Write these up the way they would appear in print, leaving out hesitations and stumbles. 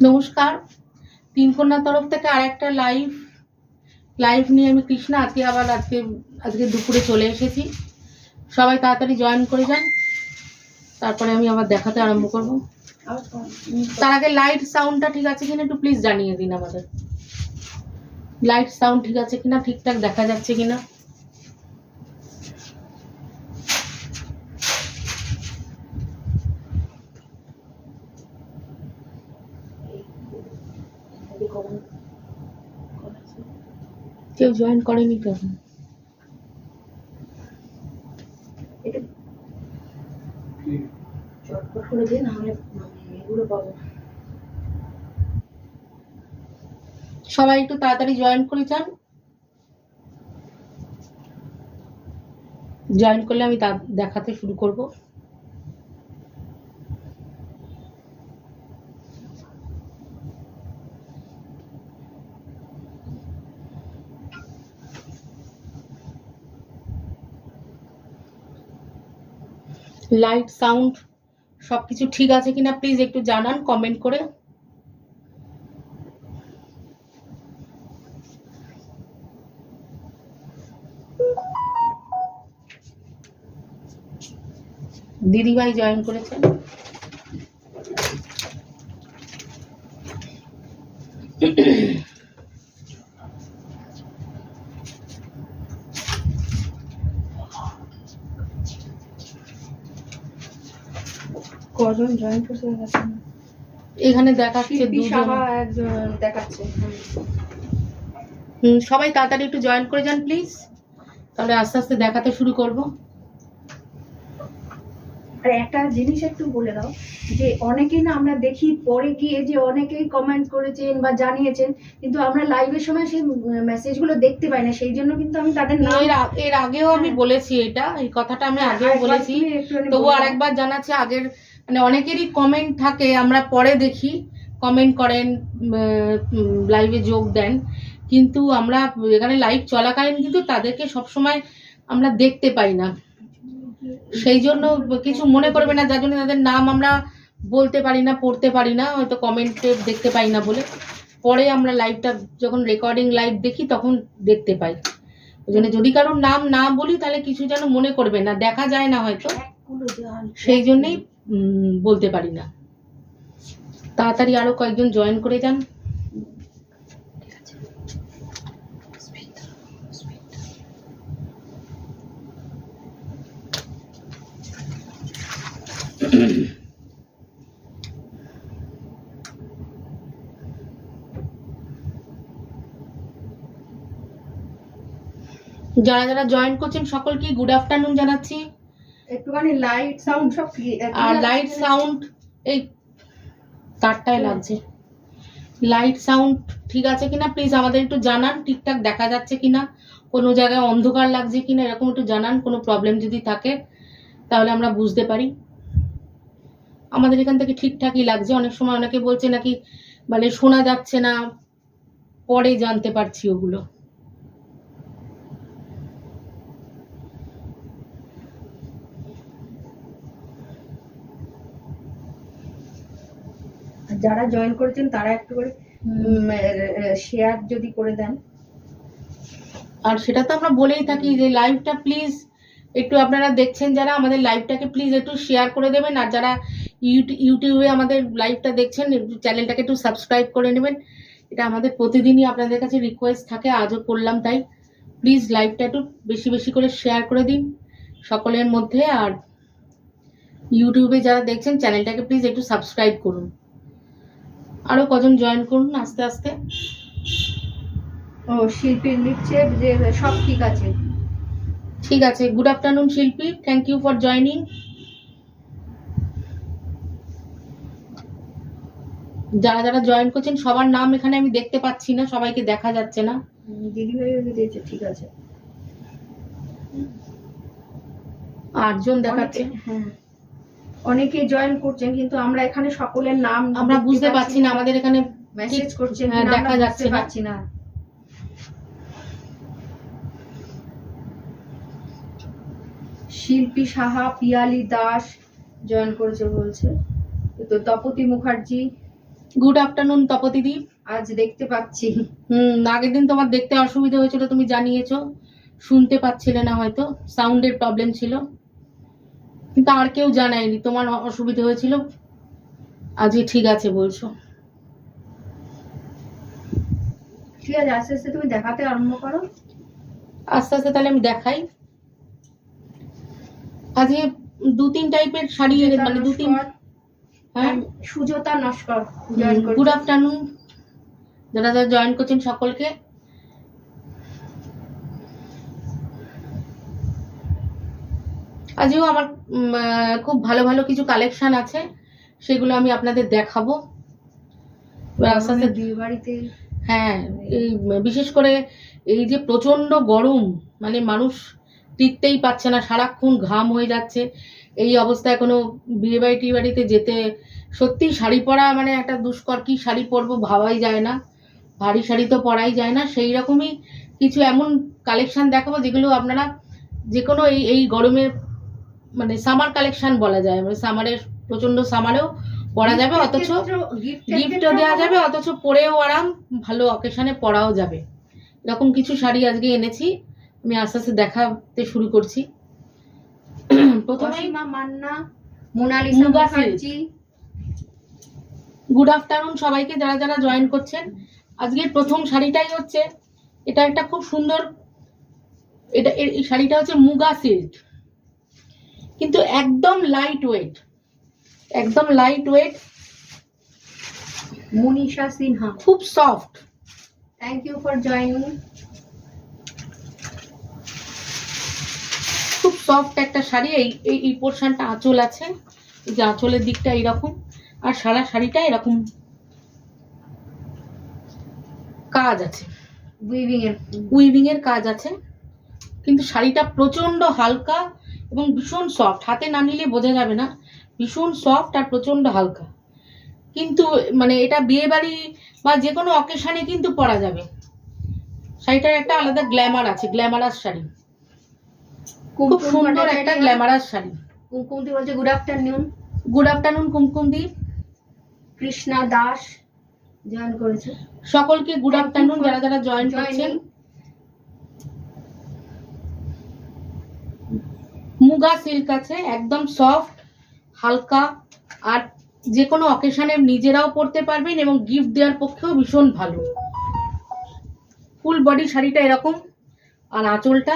নমস্কার, তিনকন্যার তরফ থেকে আরেকটা লাইভ নিয়ে আমি কৃষ্ণা আজকে দুপুরে চলে এসেছি। সবাই তাড়াতাড়ি জয়েন করে যান, তারপরে আমি আবার দেখাতে আরম্ভ করব। তার আগে লাইট সাউন্ডটা ঠিক আছে কিনা একটু প্লিজ জানিয়ে দিন আমাদের। লাইট সাউন্ড ঠিক আছে কিনা, ঠিকঠাক দেখা যাচ্ছে কিনা। কেউ জয়েন করেনি তো এখন। চটপট করে দিন, নাহলে এগুলো পাবো। সবাই একটু তাড়াতাড়ি জয়েন করে যান। জয়েন করলে আমি দেখাতে শুরু করব। লাইট সাউন্ড সবকিছু ঠিক আছে কিনা প্লিজ একটু জানান কমেন্ট করে। দিদিভাই জয়েন করেছেন। কজন জয়েন করতে এখানে দেখাচ্ছে দুজন দেখাচ্ছে। সবাই তাড়াতাড়ি একটু জয়েন করে যান প্লিজ, তাহলে আস্তে আস্তে দেখাতে শুরু করব। আর একটা জিনিস একটু বলে দাও, যে অনেকেই না আমরা দেখি পরে গিয়ে যে অনেকেই কমেন্ট করেছেন বা জানিয়েছেন, কিন্তু আমরা লাইভের সময় সেই মেসেজগুলো দেখতে পাই না, সেই জন্য কিন্তু আমি তাদের নাম এর আগেও আমি বলেছি, এই কথাটা আমি আগেও বলেছি, তবু আরেকবার জানাচ্ছি। আগের মানে অনেকেরই কমেন্ট থাকে, আমরা পরে দেখি, কমেন্ট করেন, লাইভে যোগ দেন, কিন্তু আমরা এখানে লাইভ চলাকালীন কিন্তু তাদেরকে সবসময় আমরা দেখতে পাই না। সেই জন্য কিছু মনে করবে না, যার জন্য তাদের নাম আমরা বলতে পারি না, পড়তে পারি না, হয়তো কমেন্টে দেখতে পাই না বলে। পরে আমরা লাইভটা যখন রেকর্ডিং লাইভ দেখি তখন দেখতে পাই। ওই জন্য যদি কারোর নাম না বলি তাহলে কিছু যেন মনে করবে না, দেখা যায় না হয়তো, সেই জন্যেই বলতে পারি না। তাড়াতাড়ি আরো কয়েকজন জয়েন করে যান। যারা যারা জয়েন করছেন সকলকে গুড আফটারনুন জানাচ্ছি। একটুখানি লাইট সাউন্ড সব আর লাইট সাউন্ড এই তারটায় লাগছে। লাইট সাউন্ড ঠিক আছে কিনা প্লিজ আমাদের একটু জানান, ঠিকঠাক দেখা যাচ্ছে কিনা, কোনো জায়গায় অন্ধকার লাগছে কিনা এরকম একটু জানান। কোনো প্রবলেম যদি থাকে তাহলে আমরা বুঝতে পারি। আমাদের এখান থেকে ঠিকঠাকই লাগছে। অনেক সময় অনেকে বলছে নাকি মানে শোনা যাচ্ছে না, পরে জানতে পারছি ওগুলো। যারা জয়েন করেছেন তারা একটু করে শেয়ার যদি করে দেন। আর সেটা তো আমরা বলেই থাকি যে লাইভটা প্লিজ একটু আপনারা দেখছেন যারা, আমাদের লাইভটাকে প্লিজ একটু শেয়ার করে দেবেন। আর যারা ইউটিউবে আমাদের লাইভটা দেখছেন চ্যানেলটাকে একটু সাবস্ক্রাইব করে নেবেন। এটা আমাদের প্রতিদিনই আপনাদের কাছে রিকোয়েস্ট থাকে, আজও করলাম তাই। প্লিজ লাইভটা একটু বেশি বেশি করে শেয়ার করে দিন সকলের মধ্যে। আর ইউটিউবে যারা দেখছেন চ্যানেলটাকে প্লিজ একটু সাবস্ক্রাইব করুন। আরো কজন জয়েন করুন আস্তে আস্তে। ও শিল্পী লিখছে যে সব ঠিক আছে। ঠিক আছে, গুড আফটারনুন শিল্পী, থ্যাংক ইউ ফর জয়নিং। যারা যারা জয়েন করছেন সবার নাম এখানে আমি দেখতে পাচ্ছি না, সবাইকে দেখা যাচ্ছে না। দিদিভাই দিয়েছে, ঠিক আছে। 8 জন দেখাচ্ছে। হ্যাঁ, অনেকে জয়েন করছেন কিন্তু আমরা এখানে সকলের নাম আমরা বুঝতে পারছি না, আমাদের এখানে মেসেজ করছেন দেখা যাচ্ছে না। শিল্পী সাহা, পিয়ালি দাস জয়েন করেছে বলছে, তো তপতি মুখার্জি, গুড আফটারনুন তপতিদি। আজ দেখতে পাচ্ছি। আগের দিন তোমার দেখতে অসুবিধা হয়েছিল, তুমি জানিয়েছো, শুনতে পাচ্ছিলে না, হয়তো সাউন্ডের প্রবলেম ছিল, কিন্তু আর কেউ জানায়নি তোমার অসুবিধা হয়েছিল, আজকে ঠিক আছে বলছো। ঠিক আছে, আস্তে আস্তে তুমি দেখাতে আরম্ভ করো। আস্তে আস্তে তাহলে আমি দেখাই। আজকে 2-3 টাইপের শাড়ি, মানে 2-3। হ্যাঁ, সুজতা নস্কর গুড আফটারনুন যারা যারা জয়েন করছেন সকলকে। আজও আমার খুব ভালো ভালো কিছু কালেকশন আছে, সেগুলো আমি আপনাদের দেখাবো আস্তে আস্তে। বিয়ে বাড়িতে হ্যাঁ, এই বিশেষ করে এই যে প্রচন্ড গরম, মানে মানুষ টিকতেই পারছে না, সারাক্ষণ ঘাম হয়ে যাচ্ছে, এই অবস্থায় কোনো বিয়ে বাড়ি টিয়ে বাড়িতে যেতে সত্যি শাড়ি পরা মানে একটা দুষ্কর। কি শাড়ি পরবো ভাবাই যায় না, ভারী শাড়ি তো পরাই যায় না। সেই রকমই কিছু এমন কালেকশন দেখাবো যেগুলো আপনারা যে কোনো এই গরমের মানে সামার কালেকশন বলা যায়, মানে সামারের প্রচন্ড সামারেও পরা যাবে, অথচ গিফটও দেওয়া যাবে, অথচ পরেও আরাম, ভালো অকেশনে পরাও যাবে। এরকম কিছু শাড়ি আজকে এনেছি, আমি আস্তে আস্তে দেখাতে শুরু করছি। প্রথমে মান্না, মোনালিসা মুখার্জি। গুড আফটারনুন সবাইকে যারা যারা জয়েন করছেন। আজকে প্রথম শাড়িটাই হচ্ছে, এটা একটা খুব সুন্দর, এটা এই শাড়িটা হচ্ছে মুগা সিল্ক, কিন্তু একদম লাইট ওয়েট, একদম লাইট ওয়েট। মনীষা সিনহা, খুব soft. Thank you for joining. খুব সফট একটা শাড়ি। এই পোর্শনটা আঁচল আছে, এই যে আঁচলের দিকটা এইরকম, আর সারা শাড়িটা এরকম কাজ আছে, উইভিং এর কাজ আছে, কিন্তু শাড়িটা প্রচন্ড হালকা এবং ভীষণ সফট, হাতে না নিলে বোঝা যাবে না, ভীষণ সফট আর প্রচন্ড হালকা। কিন্তু মানে এটা বিয়ে বাড়ি বা যে কোনো অকেশনে কিন্তু পরা যাবে। শাড়িটার একটা আলাদা গ্ল্যামার আছে, গ্ল্যামারাস শাড়ি, খুব সুন্দর একটা গ্ল্যামারাস শাড়ি। কুমকুমদি বলছে গুড আফটারনুন। গুড আফটারনুন কুমকুমদি। কৃষ্ণা দাস জয়েন করেছে, সকলকে গুড আফটারনুন যারা যারা জয়েন করছেন। মুগা সিল্ক আছে, একদম সফট হালকা, আর যে কোনো অকেশনে নিজেরাও পরতে পারবেন এবং গিফট দেওয়ার পক্ষেও ভীষণ ভালো। ফুল বডি শাড়িটা এরকম, আর আঁচলটা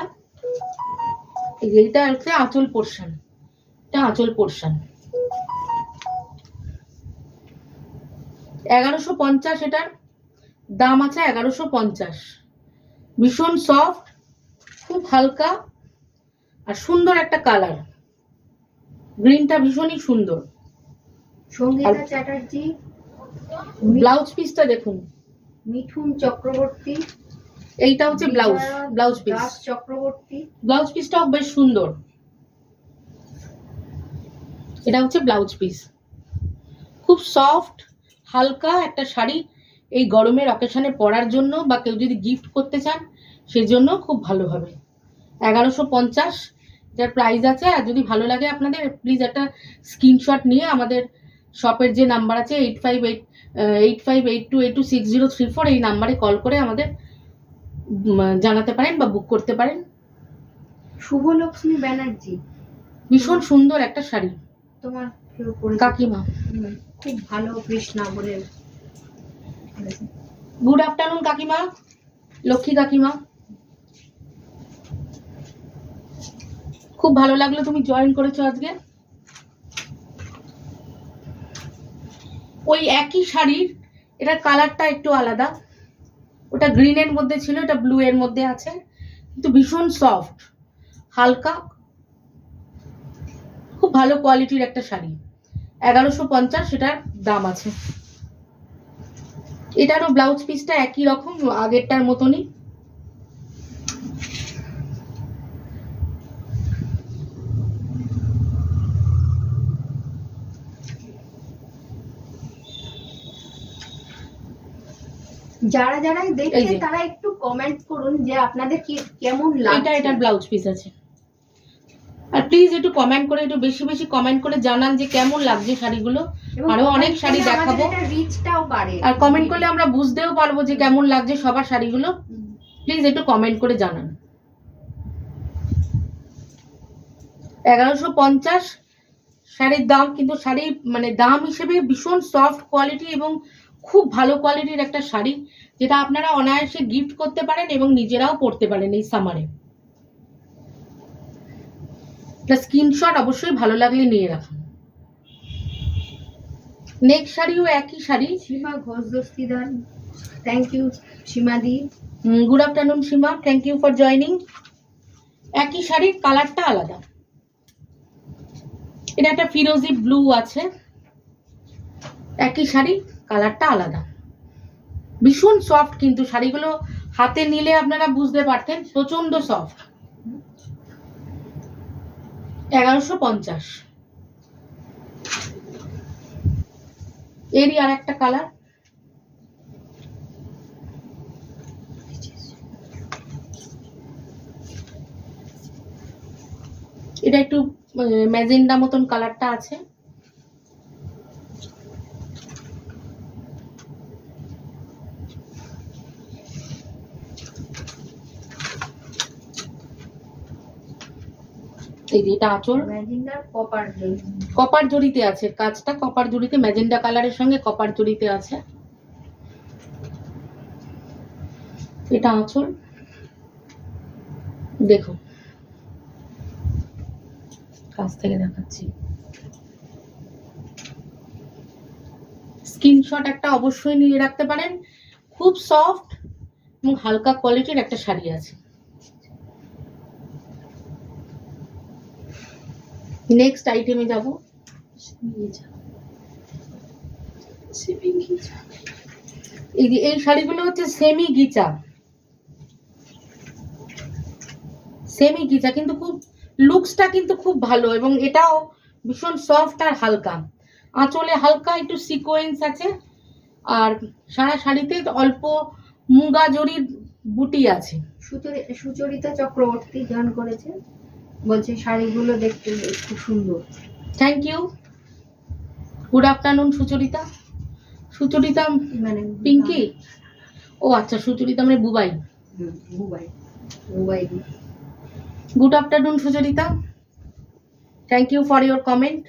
এইটা হচ্ছে আঁচল পোর্শন, এটা আঁচল পোর্শন। 1150 এটার দাম আছে, 1150। ভীষণ সফট, খুব হালকা, আর সুন্দর একটা কালার, গ্রিনটা ভীষণই সুন্দর। সঙ্গীতা চ্যাটার্জি। ব্লাউজ পিসটা দেখুন, মিঠুন চক্রবর্তী। এইটা হচ্ছে ব্লাউজ পিস চক্রবর্তী। ব্লাউজ পিসটাও বেশ সুন্দর, এটা হচ্ছে ব্লাউজ পিস। খুব সফট হালকা একটা শাড়ি, এই গরমের অকেশনে পরার জন্য বা কেউ যদি গিফট করতে চান সেই জন্য খুব ভালো হবে। 1150 এটার প্রাইস আছে। আর যদি ভালো লাগে আপনাদের প্লিজ একটা স্ক্রিনশট নিয়ে আমাদের শপের যে নাম্বার আছে 8582826034 এই নাম্বারে কল করে আমাদের জানাতে পারেন বা বুক করতে পারেন। শুভলক্ষ্মী ব্যানার্জি, ভীষণ সুন্দর একটা শাড়ি, তোমার কাকিমা, খুব ভালো। কৃষ্ণা বলে গুড আফটারনুন কাকিমা, লক্ষ্মী কাকিমা, খুব ভালো লাগলো তুমি জয়েন করেছো আজকে। ওই একই শাড়ির এটার কালারটা একটু আলাদা, ওটা গ্রিনের মধ্যে ছিল, এটা ব্লু এর মধ্যে আছে, কিন্তু ভীষণ সফট হালকা, খুব ভালো কোয়ালিটির একটা শাড়ি। 1150 এটার দাম আছে। এটারও ব্লাউজ পিসটা একই রকম, আগেরটার মতনই। যারা যারাই দেখছেন তারা একটু কমেন্ট করুন যে আপনাদের কি কেমন লাগছে। এটার ব্লাউজ পিস আছে। আর প্লিজ একটু কমেন্ট করে, একটু বেশি বেশি কমেন্ট করে জানান যে কেমন লাগছে শাড়িগুলো। এবং আরো অনেক শাড়ি আমাদের দেখাবো, এটা রিচটাও বাড়ে। আর কমেন্ট করলে আমরা বুঝতেও পারবো যে কেমন লাগছে সবার শাড়িগুলো। প্লিজ একটু কমেন্ট করে জানান। 1150 শাড়ির দাম, কিন্তু শাড়ি মানে দাম হিসেবে ভীষণ সফট কোয়ালিটি এবং খুব ভালো কোয়ালিটির একটা শাড়ি, যেটা আপনারা অনায়াসে গিফট করতে পারেন এবং নিজেরাও পরতে পারেন এই সামারে। স্ক্রিনশট অবশ্যই ভালো লাগলে নিয়ে রাখুন। নেক্সট শাড়িও একই শাড়ি। সীমা ঘোষ দস্তিদার, থ্যাংক ইউ সীমাদি। Good afternoon Seema, thank you for joining. একই শাড়ির কালারটা আলাদা। এটা একটা ফিরোজি ব্লু আছে, একই শাড়ি কালারটা আলাদা। ভীষণ সফট, কিন্তু শাড়িগুলো হাতে নিলে আপনারা বুঝতে পারতেন প্রচন্ড সফট। 1150। এরই আর একটা কালার, এটা একটু ম্যাজেন্ডা মতন কালারটা আছে। এই যে এটা আঁচল, ম্যাজেন্ডার কপার কপার জড়িতে আছে, কাজটা কপার জড়িতে, ম্যাজেন্ডা কালারের সঙ্গে কপার জড়িতে আছে। এটা আঁচল, দেখো কাছ থেকে দেখাচ্ছি। স্ক্রিনশট একটা অবশ্যই নিয়ে রাখতে পারেন। খুব সফট এবং হালকা কোয়ালিটির একটা শাড়ি আছে। নেক্সট আইটেমে যাব। এই শাড়িগুলো হচ্ছে সেমি গিচা, সেমি গিচা, কিন্তু খুব লুকসটা কিন্তু খুব ভালো এবং এটাও ভীষণ সফট আর হালকা। আঁচলে হালকা একটু সিকোয়েন্স আছে, আর সারা শাড়িতে অল্প মুগা জরির বুটি আছে। সুচরিতা চক্রবর্তী গান করেছে, বলছে শাড়িগুলো দেখতে খুব সুন্দর। Thank you, good afternoon Sucharita. Sucharita মানে পিঙ্কি, ও আচ্ছা, সুচরিতা মানে Bubai. Bubai Bubai. Good afternoon Sucharita, thank you for your comment.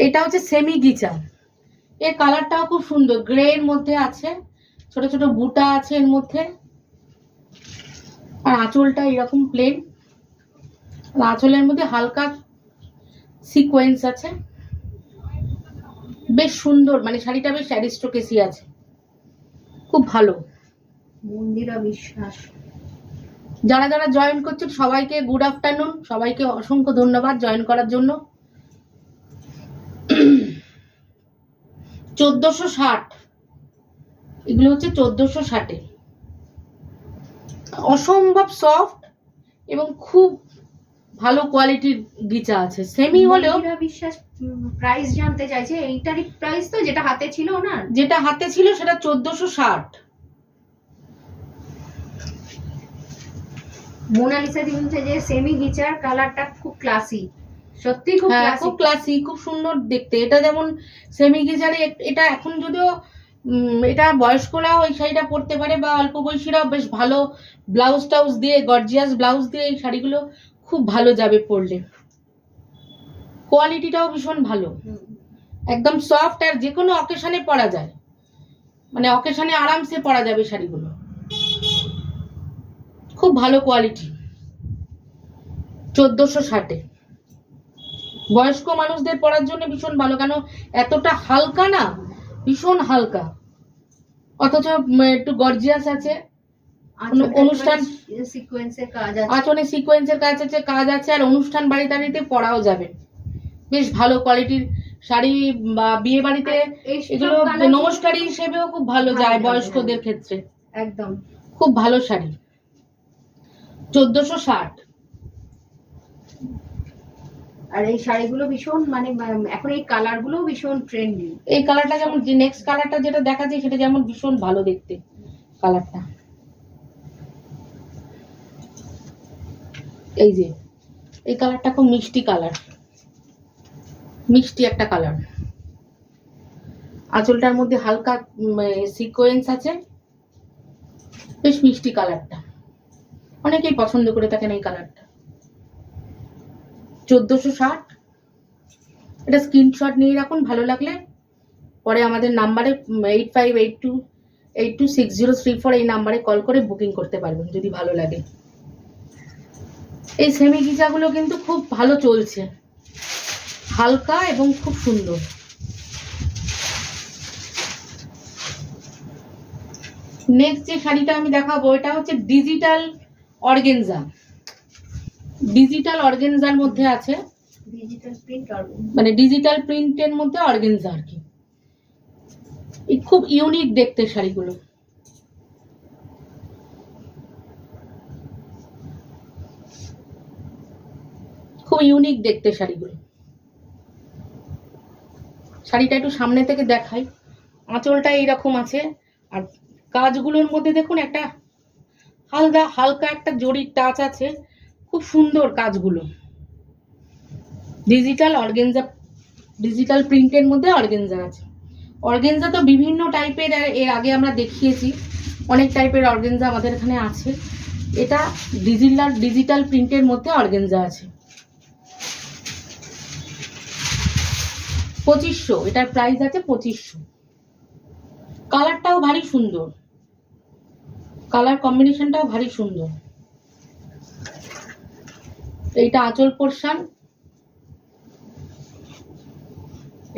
এটা হচ্ছে সেমি গিচা, এর কালারটাও খুব সুন্দর, গ্রে এর মধ্যে আছে, ছোট ছোট বুটা আছে এর মধ্যে, আর আঁচলটা এরকম প্লেন, আঁচলের মধ্যে হালকা সিকোয়েন্স আছে, বেশ সুন্দর, মানে শাড়িটা বেশ অ্যারিস্টোক্রেসি আছে, খুব ভালো। মন্দিরা বিশ্বাস, যারা যারা জয়েন করছেন সবাইকে গুড আফটারনুন, সবাইকে অসংখ্য ধন্যবাদ জয়েন করার জন্য। 1460, এগুলো হচ্ছে 1460-এ, অসম্ভব সফট এবং খুব ভালো কোয়ালিটির গিচা আছে। সেমি হলেও মন্দিরা বিশ্বাস প্রাইস জানতে চাইছে, এইটারই প্রাইস তো যেটা হাতে ছিল না? যেটা হাতে ছিল সেটা 1460। মোনালিসা দি বলছে যে সেমি গিচার কালারটা খুব ক্লাসি, সত্যি খুব হ্যাঁ, খুব ক্লাসি, খুব সুন্দর দেখতে। এটা যেমন সেমি গিজারে, এটা এখন যদিও এটা বয়স্করাও এই শাড়িটা পরতে পারে বা অল্প বয়সীরাও বেশ ভালো ব্লাউজ টাউজ দিয়ে, গর্জিয়াস ব্লাউজ দিয়ে এই শাড়িগুলো খুব ভালো যাবে পরলে। কোয়ালিটিটাও ভীষণ ভালো, একদম সফট, আর যে কোনো অকেশনে পরা যায়, মানে অকেশনে আরামসে পরা যাবে শাড়িগুলো, খুব ভালো কোয়ালিটি। 1460-এ বয়স্ক মানুষদের পরার জন্য ভীষণ ভালো, কেন এতটা হালকা না, ভীষণ হালকা, অথচ একটু গর্জিয়াস আছে। অনুষ্ঠান সিকোয়েন্সের কাজ আছে, আঁচলে সিকোয়েন্সের কাজ আছে, আর অনুষ্ঠান বাড়ি টাড়িতে পরাও যাবে। বেশ ভালো কোয়ালিটির শাড়ি, বা বিয়ে বাড়িতে এগুলো নমস্কারী হিসেবেও খুব ভালো যায় বয়স্কদের ক্ষেত্রে, একদম খুব ভালো শাড়ি। 1460। আর এই শাড়িগুলো ভীষণ মানে এখন এই কালার গুলো ভীষণ ট্রেন্ডি। এই কালারটা যেমন, যে নেক্সট কালারটা যেটা দেখাচ্ছি সেটা যেমন ভীষণ ভালো দেখতে কালারটা। এই যে এই কালারটা খুব মিষ্টি কালার, মিষ্টি একটা কালার, আঁচলটার মধ্যে হালকা সিকোয়েন্স আছে, বেশ মিষ্টি কালারটা, অনেকেই পছন্দ করে থাকেন এই কালারটা। 1460। এটা স্ক্রিনশট নিয়ে রাখুন, ভালো লাগলে পরে আমাদের নাম্বারে 8582826034 এই নাম্বারে কল করে বুকিং করতে পারবেন যদি ভালো লাগে। এই সেমি গিজাগুলো কিন্তু খুব ভালো চলছে, হালকা এবং খুব সুন্দর। নেক্সট যে শাড়িটা আমি দেখাবো এটা হচ্ছে ডিজিটাল অর্গেনজা। ডিজিটাল অর্গেনজার মধ্যে আছে, ডিজিটাল প্রিন্ট আর মানে ডিজিটাল প্রিন্টের মধ্যে অর্গেনজা আর কি। এই খুব ইউনিক দেখতে শাড়িগুলো, খুব ইউনিক দেখতে শাড়িগুলো। শাড়িটা একটু সামনে থেকে দেখাই, আঁচলটা এইরকম আছে, আর কাজগুলোর মধ্যে দেখুন একটা হালকা হালকা একটা জরির টাচ আছে, খুব সুন্দর কাজগুলো। ডিজিটাল অর্গেনজা, ডিজিটাল প্রিন্টের মধ্যে অর্গেনজা আছে। অর্গেনজা তো বিভিন্ন টাইপের এর আগে আমরা দেখিয়েছি, অনেক টাইপের অর্গেনজা আমাদের এখানে আছে। এটা ডিজিটাল প্রিন্টের মধ্যে অর্গেনজা আছে। 2500, এটার প্রাইস আছে 2500। কালারটাও ভারী সুন্দর, কালার কম্বিনেশনটাও ভারী সুন্দর। এইটা আঁচল পোর্শন,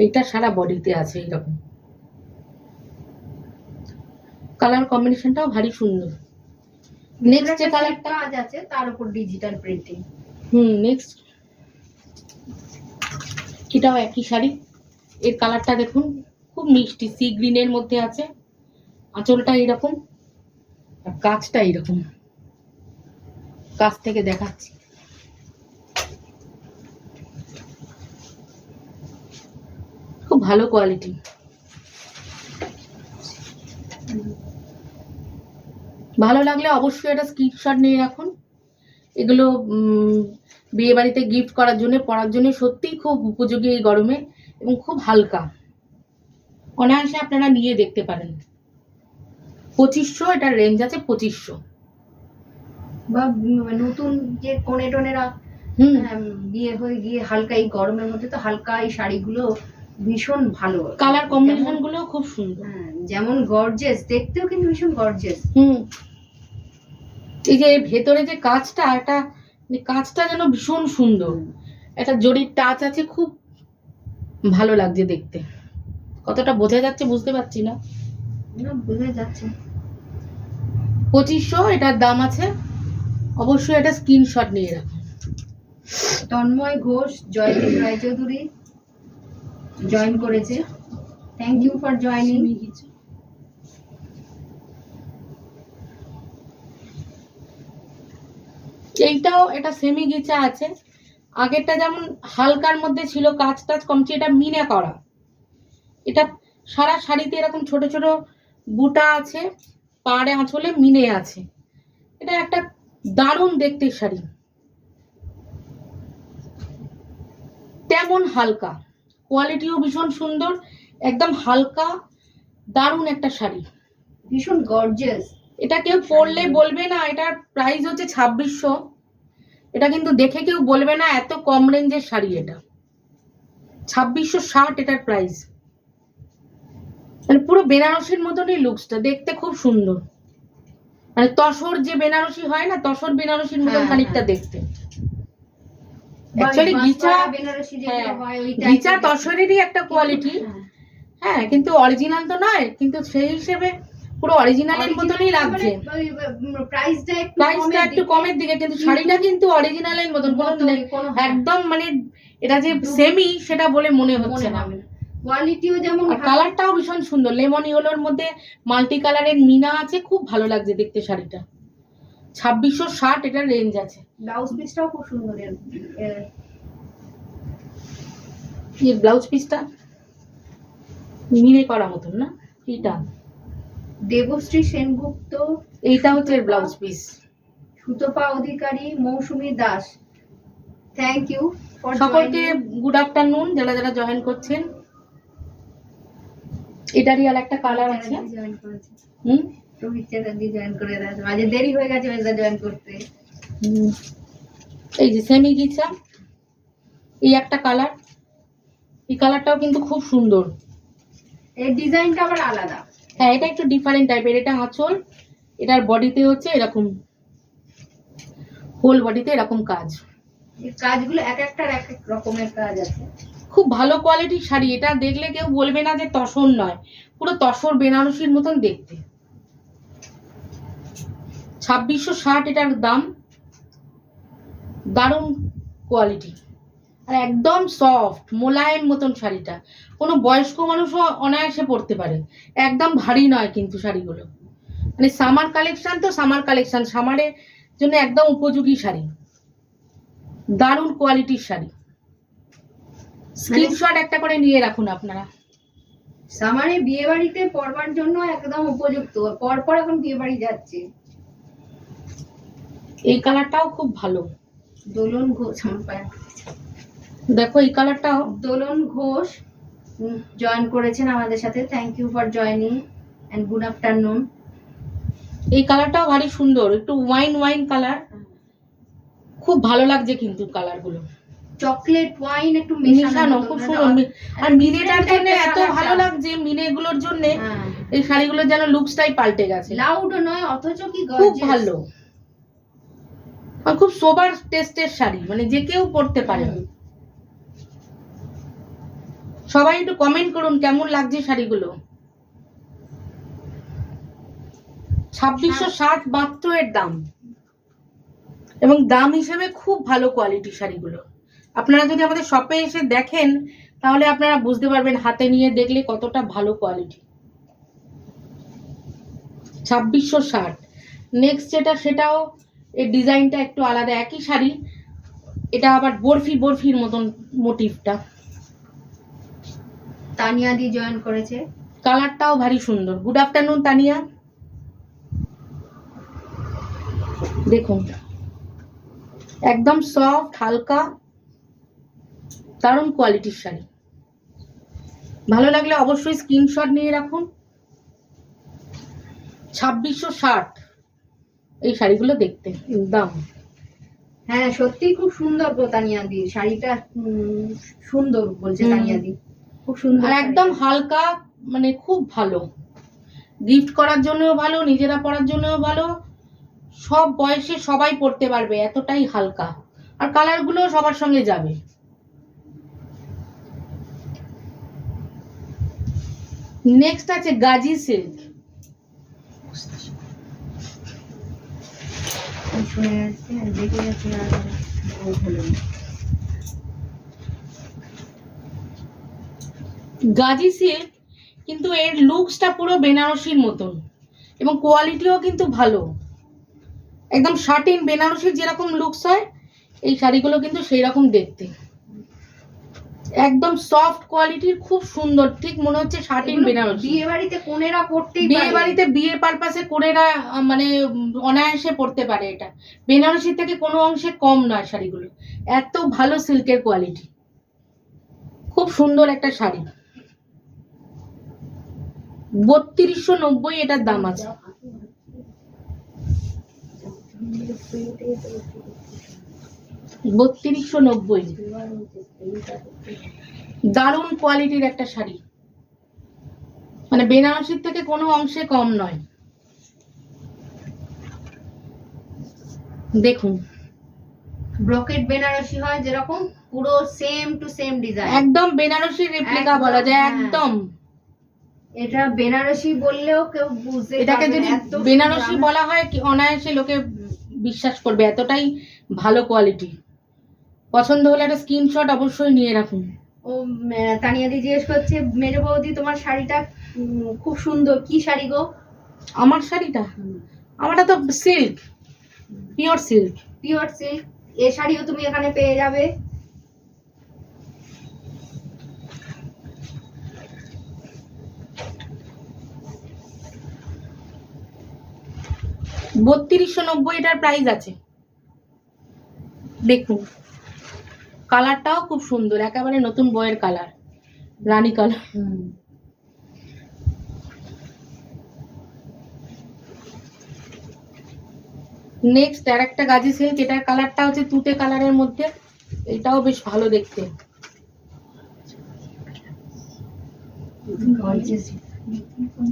এইটা সারা বডিতে আছে এইরকম। কালার কম্বিনেশনটাও ভারী সুন্দর। নেক্সট যে কালারটা কাজ আছে তার উপর ডিজিটাল প্রিন্টিং। নেক্সট এটাও একই শাড়ি, এর কালারটা দেখুন খুব মিষ্টি, সি গ্রিনের মধ্যে আছে, আঁচলটা এইরকম আর কাজটা এইরকম। কাছ থেকে দেখাচ্ছি, খুব ভালো কোয়ালিটি। ভালো লাগলে অবশ্যই একটা স্ক্রিনশট নিয়ে রাখুন। এগুলো বিয়ে বাড়িতে গিফট করার জন্য, পরার জন্য সত্যিই খুব উপযোগী এই গরমে, এবং খুব হালকা, অনায়াসে আপনারা নিয়ে দেখতে পারেন। 2500, এটার রেঞ্জ আছে 2500। বা নতুন যে কোনে টোনেরা বিয়ে হয়ে গিয়ে হালকা এই গরমের মধ্যে তো হালকা এই শাড়িগুলো ভীষণ ভালো, কালার কম্বিনেশন গুলো খুব সুন্দর। যেমন গর্জিয়াস, দেখতেও কিন্তু ভীষণ গর্জিয়াস। এই যে ভেতরে যে কাজটা, এটা কাজটা যেন ভীষণ সুন্দর, একটা জরির টাচ আছে, খুব ভালো লাগছে দেখতে। কতটা বোঝা যাচ্ছে বুঝতে পারছি না, বোঝা যাচ্ছে। 2500 এটার দাম আছে, অবশ্যই এটা স্ক্রিনশট নিয়ে রাখুন। তন্ময় ঘোষ, জয়দীপ রায়চৌধুরী জয়েন করেছে, থ্যাংক ইউ ফর জয়েনিং। এইটাও এটা সেমি গিচা আছে, আগেরটা যেমন হালকার মধ্যে ছিল, কাজ টাজ কমছে, এটা মিনা করা। এটা সারা শাড়িতে এরকম ছোট ছোট বুটা আছে, পাড়ে আঁচলে মিনে আছে। এটা একটা দারুণ দেখতে শাড়ি, তেমন হালকা, কোয়ালিটিও ভীষণ সুন্দর, একদম হালকা দারুণ একটা শাড়ি, ভীষণ গর্জিয়াস। এটা কেউ পরলে বলবে না, এটার প্রাইস হচ্ছে 2600। এটা কিন্তু দেখে কেউ বলবে না এত কম রেঞ্জের শাড়ি, এটা 2660 এটার প্রাইস। মানে পুরো বেনারসির মতনই লুকসটা, দেখতে খুব সুন্দর, মানে তসর যে বেনারসি হয় না, তসর বেনারসির মতন খানিকটা দেখতে। অ্যাকচুয়ালি গিচা তসরেরই একটা কোয়ালিটি, হ্যাঁ, কিন্তু অরিজিনাল তো নয়, কিন্তু সেই হিসেবে পুরো অরিজিনালের মতনই লাগছে। প্রাইসটা একটু কমের দিকে, কিন্তু শাড়িটা কিন্তু অরিজিনালের মতন, একদম মানে এটা যে সেমি সেটা বলে মনে হচ্ছে না। কোয়ালিটিও যেমন, কালারটাও ভীষণ সুন্দর, লেমন ইয়েলোর মধ্যে মাল্টি কালারের মিনা আছে, খুব ভালো লাগছে দেখতে শাড়িটা। 2660 এটার রেঞ্জ আছে। ব্লাউজ পিসটাও খুব সুন্দর, এর ব্লাউজ পিসটা মিনে করা মতন না, এটা দেবশ্রী সেনগুপ্ত, এইটা হচ্ছে এর blouse piece. Sutapa Adhikari, Mousumi Das, thank you সকলকে গুড আফটারনুন যারা যারা জয়েন করছেন। এটারই আর একটা কালার আছে। রোহিত চ্যাটার্জি জয়েন করে দেয়, মাঝে দেরি হয়ে গেছে জয়েন করতে। এই যে সেমি গিচা, এই একটা কালার, এই কালারটাও কিন্তু খুব সুন্দর। এর ডিজাইনটা আবার আলাদা। হ্যাঁ, এটা একটু ডিফারেন্ট টাইপের। এটা আঁচল, এটার বডিতে হচ্ছে এরকম, হোল বডিতে এরকম কাজ। এই কাজগুলো এক একটার এক এক রকমের কাজ আছে। খুব ভালো কোয়ালিটির শাড়ি। এটা দেখলে কেউ বলবে না যে তসর নয়, পুরো তসর বেনারসির মতন দেখতে। 2660 এটার দাম। দারুণ কোয়ালিটি আর একদম সফট মোলায়েম মতন শাড়িটা। কোনো বয়স্ক মানুষও অনায়াসে পরতে পারে, একদম ভারী নয় কিন্তু শাড়িগুলো। মানে সামার কালেকশন তো সামার কালেকশন, সামারের জন্য একদম উপযোগী শাড়ি, দারুণ কোয়ালিটির শাড়ি। স্ক্রিনশট একটা করে নিয়ে রাখুন আপনারা। সামারে বিয়ে বাড়িতে পরবার জন্য একদম উপযুক্ত, পরপর এখন বিয়ে বাড়ি যাচ্ছে। এই কালারটাও খুব ভালো, দোলন ঘোষ। দেখো এই কালারটাও। দোলন ঘোষ জয়েন করেছেন আমাদের সাথে, thank you for joining and good afternoon. এই কালারটাও ভারী সুন্দর, একটু ওয়াইন ওয়াইন কালার, খুব ভালো লাগছে কিন্তু কালারগুলো। চকলেট ওয়াইন একটু মেশানো, খুব সুন্দর। আর মিনেটার জন্য এত ভালো লাগছে, মিনেগুলোর জন্য এই শাড়িগুলো যেন লুকসটাই পাল্টে গেছে। লাউডও নয় অথচ কি খুব ভালো, আর খুব সোবার টেস্টের শাড়ি, মানে যে কেউ পরতে পারে। সবাই একটু কমেন্ট করুন কেমন লাগছে শাড়িগুলো। 2660 মাত্র এর দাম, এবং দাম হিসেবে খুব ভালো কোয়ালিটি শাড়িগুলো। আপনারা যদি আমাদের শপে এসে দেখেন তাহলে আপনারা বুঝতে পারবেন, হাতে নিয়ে দেখলে কতটা ভালো কোয়ালিটি। 2660। নেক্সট যেটা, সেটাও এর ডিজাইনটা একটু আলাদা, একই শাড়ি, এটা আবার বরফির মতন মোটিভটা। তানিয়া দি জয়েন করেছে, কালারটাও ভারী সুন্দর। Good afternoon Tania. দেখুন একদম সফট হালকা, দারুণ কোয়ালিটির শাড়ি। ভালো লাগলে অবশ্যই স্ক্রিনশট নিয়ে রাখুন। 2660 এই শাড়িগুলো দেখতে দাম। হ্যাঁ সত্যি খুব সুন্দর গো তানিয়া দি শাড়িটা, সুন্দর বলছে তানিয়া দি, খুব সুন্দর। আর একদম হালকা, মানে খুব ভালো, গিফট করার জন্যও ভালো, নিজেরা পরার জন্যও ভালো, সব বয়সে সবাই পরতে পারবে, এতটাই হালকা। আর কালারগুলো সবার সঙ্গে যাবে। নেক্সট আছে গাজি সিল্ক। গাজি সিল্ক, কিন্তু এর লুকসটা পুরো বেনারসির মতন, এবং কোয়ালিটিও কিন্তু ভালো, একদম শার্টিন বেনারসির যেরকম লুকস হয় এই শাড়িগুলো কিন্তু সেই রকম দেখতে। একদম সফট কোয়ালিটির, খুব সুন্দর, ঠিক মনে হচ্ছে শার্টিন বেনারসি। বিয়ে বাড়িতে কোনেরা পড়তেই পারে, বিয়ে বাড়িতে বিয়ে পারপাসে কোনেরা মানে অনায়াসে পড়তে পারে। এটা বেনারসি থেকে কোনো অংশে কম নয় শাড়িগুলো, এত ভালো সিল্কের কোয়ালিটি, খুব সুন্দর একটা শাড়ি। 3290 এটার দাম আছে। দারুণ কোয়ালিটির একটা শাড়ি, মানে বেনারসির থেকে কোনো অংশে কম নয়। দেখুন ব্রকেট বেনারসি হয় যেরকম, পুরো সেম টু সেম ডিজাইন, একদম বেনারসির রেপ্লিকা বলা যায়। একদম এটা বেনারসি বললেও কেউ বুঝতে, এটাকে যদি বেনারসি বলা হয় কি অনায়াসে লোকে বিশ্বাস করবে, এতটাই ভালো কোয়ালিটি। পছন্দ হলে একটা স্ক্রিনশট অবশ্যই নিয়ে রাখুন। ও তানিয়া দি জিজ্ঞেস করছে, মেজো বৌদি তোমার শাড়িটা খুব সুন্দর, কি শাড়ি গো? আমার শাড়িটা, আমারটা তো silk, pure silk. Pure silk, এই শাড়িও তুমি এখানে পেয়ে যাবে। $3290 এটার প্রাইস আছে। দেখুন কালারটাও খুব সুন্দর, একেবারে নতুন বইয়ের কালার, রানী কালার। নেক্সট আর একটা গাজি সিল্ক, এটার কালারটা হচ্ছে তুতে কালারের মধ্যে, এটাও বেশ ভালো দেখতে।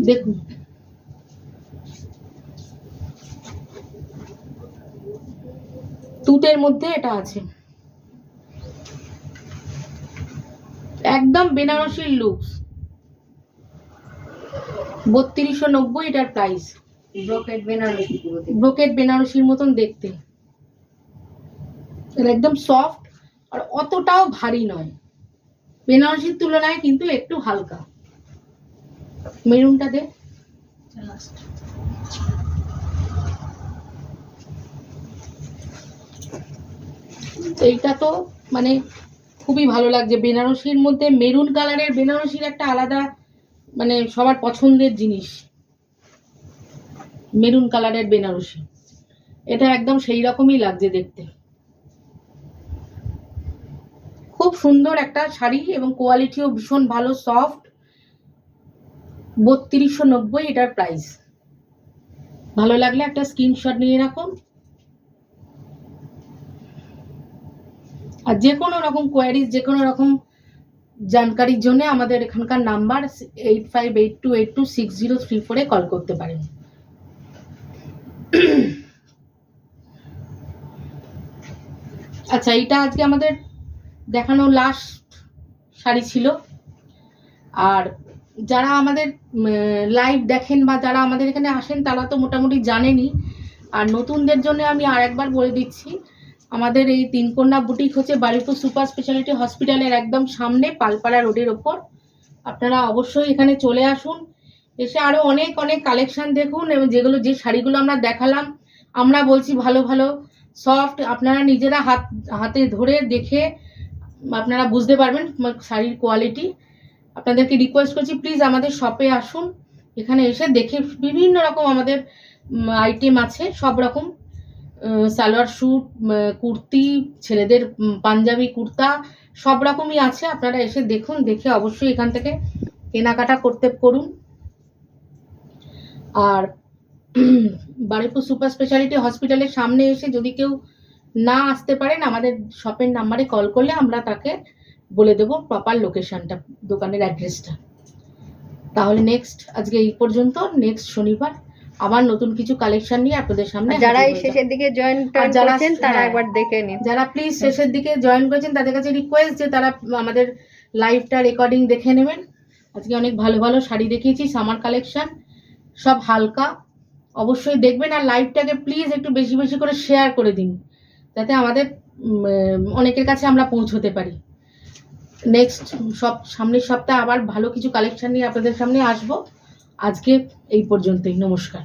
দেখুন তুতের মধ্যে এটা আছে, একদম বেনারসির লুকস। 3290 এটার প্রাইস। ব্রোকেট বেনারসির মতন দেখতে, এটা একদম সফট আর অতটাও ভারী নয়, বেনারসির তুলনায় কিন্তু একটু হালকা। মেরুনটা দে। এইটা তো মানে খুবই ভালো লাগছে, বেনারসির মধ্যে মেরুন কালারের বেনারসির একটা আলাদা মানে সবার পছন্দের জিনিস, মেরুন কালারের বেনারসি, এটা একদম সেই রকমই লাগছে দেখতে। খুব সুন্দর একটা শাড়ি এবং কোয়ালিটিও ভীষণ ভালো, সফট। 3290 এটার প্রাইস। ভালো লাগলে একটা স্ক্রিনশট নিয়ে রাখুন। আর যে কোনো রকম কোয়ারিজ, যে কোনো রকম জানকারির জন্য আমাদের এখানকার নাম্বার 8582826034 কল করতে পারেন। আচ্ছা, এইটা আজকে আমাদের দেখানো লাস্ট শাড়ি ছিল। আর যারা আমাদের লাইভ দেখেন বা যারা আমাদের এখানে আসেন তারা তো মোটামুটি জানেনই, আর নতুনদের জন্য আমি আরেকবার বলে দিচ্ছি, আমাদের এই তিনকন্যা বুটিক হচ্ছে বারুইপুর সুপার স্পেশালিটি হসপিটালের একদম সামনে, পালপাড়া রোডের ওপর। আপনারা অবশ্যই এখানে চলে আসুন, এসে আরও অনেক অনেক কালেকশান দেখুন, এবং যে শাড়িগুলো আমরা দেখালাম, আমরা বলছি ভালো ভালো সফট, আপনারা নিজেরা হাতে ধরে দেখে আপনারা বুঝতে পারবেন শাড়ির কোয়ালিটি। আপনাদেরকে রিকোয়েস্ট করছি প্লিজ আমাদের শপে আসুন, এখানে এসে দেখে বিভিন্ন রকম আমাদের আইটেম আছে, সব রকম সালোয়ার স্যুট, কুর্তি, ছেলেদের পাঞ্জাবি কুর্তা, সব রকমই আছে। আপনারা এসে দেখুন, দেখে অবশ্যই এখান থেকে কেনাকাটা করুন। আর বারুইপুর সুপার স্পেশালিটি হসপিটালের সামনে এসে যদি কেউ না আসতে পারেন, আমাদের শপের নাম্বারে কল করলে আমরা তাকে বলে দেবো প্রপার লোকেশনটা, দোকানের অ্যাড্রেসটা। তাহলে নেক্সট আজকে এই পর্যন্ত, নেক্সট শনিবার আবার নতুন কিছু কালেকশন নিয়ে আপনাদের সামনে। যারা এই শেষের দিকে জয়েন করেছেন তারা একবার দেখে নিন, যারা প্লিজ শেষের দিকে জয়েন করেছেন তাদের কাছে রিকোয়েস্ট যে তারা আমাদের লাইভটা রেকর্ডিং দেখে নেবেন। আজকে অনেক ভালো ভালো শাড়ি দেখিয়েছি, সামার কালেকশন, সব হালকা, অবশ্যই দেখবেন। আর লাইভটাকে প্লিজ একটু বেশি বেশি করে শেয়ার করে দিন, যাতে আমাদের অনেকের কাছে আমরা পৌঁছতে পারি। নেক্সট সামনের সপ্তাহে আবার ভালো কিছু কালেকশন নিয়ে আপনাদের সামনে আসবো। আজকে এই পর্যন্তই, নমস্কার।